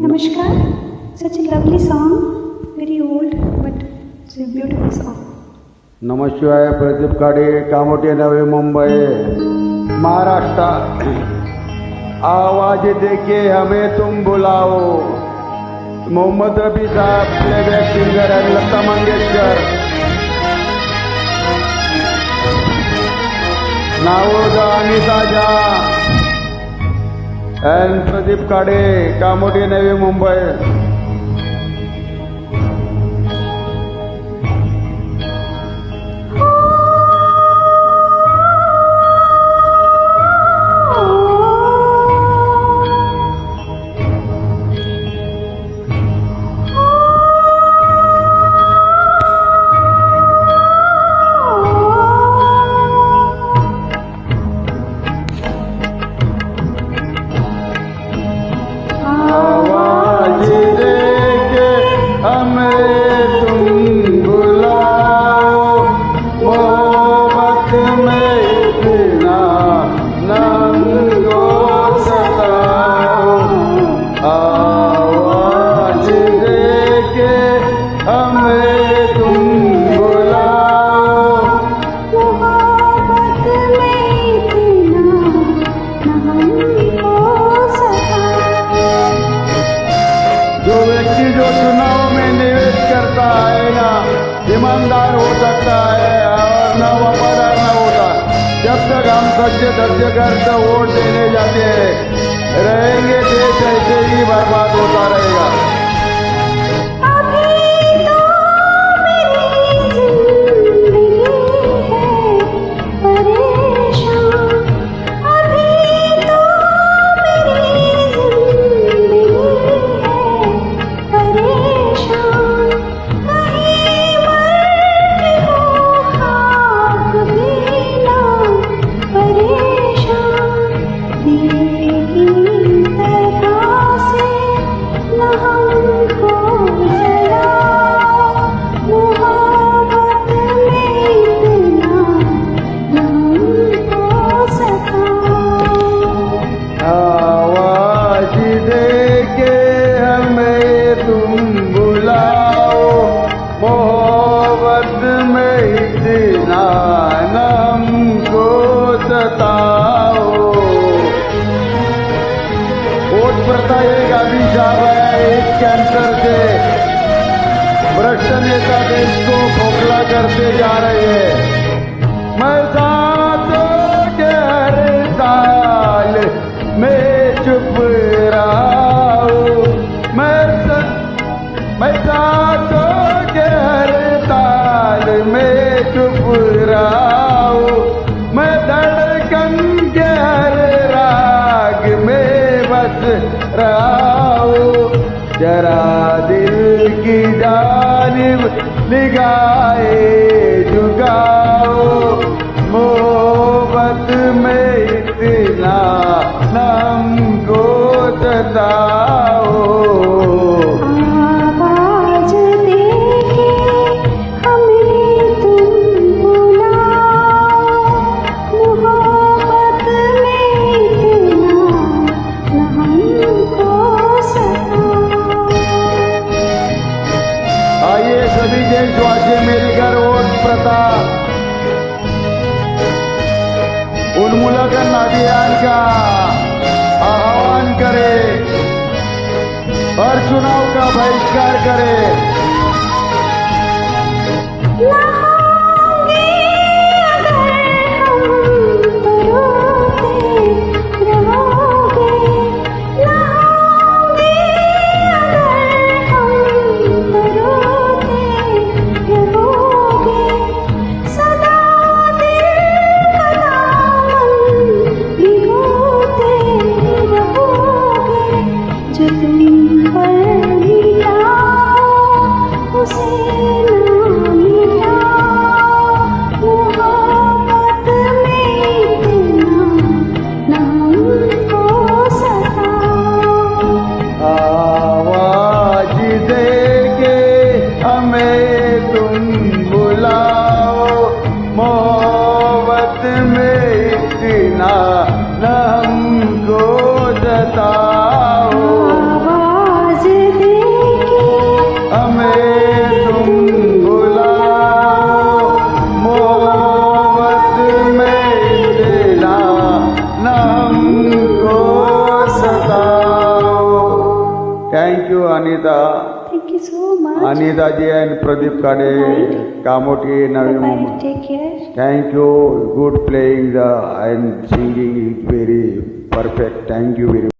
Namaskar. Such a lovely song, very old, but it's a beautiful song. नमशिवाय. Pradeep Kade, Kamothe, Navi Mumbai, Maharashtra. आवाज देके हमें तुम बुलाओ. Mohammed Rafi Sahab, playback singer and Lata Mangeshkar. नावोदा अनिता झा and प्रदीप काडे, कामोठे, नवी मुंबई. ईमानदार हो सकता है और न वफादार न होता. जब तक हम सच्चे धैर्य करते वोट देने जाते रहेंगे, देश ऐसे ही बर्बाद होता रहेगा. प्रथा एक अभिशाप है. इस कैंसर से भ्रष्ट नेता देश को खोखला करते जा रहे हैं. मैं सांसों के हड़ताल में चुप रहा हूँ. मैं सांसों के हड़ताल में चुप रहा हूँ. मैं धड़कन के हर राग में बस रहा हूँ. जरा दिल की जानिब निगाहें झुकाओ. मोहब्बत में इतना हमको सताओ. सभी देशवासी मिलकर वोट प्रथा उन्मूलन अभियान का आह्वान करें और चुनाव का बहिष्कार करें. जो तुम पर मिला Anita, Thank you so much. अनिताजी and Pradeep Kade, Kamoti, Navi Bye-bye. Mumbai. Take care. Thank you. Good playing and singing is very perfect. Thank you very much.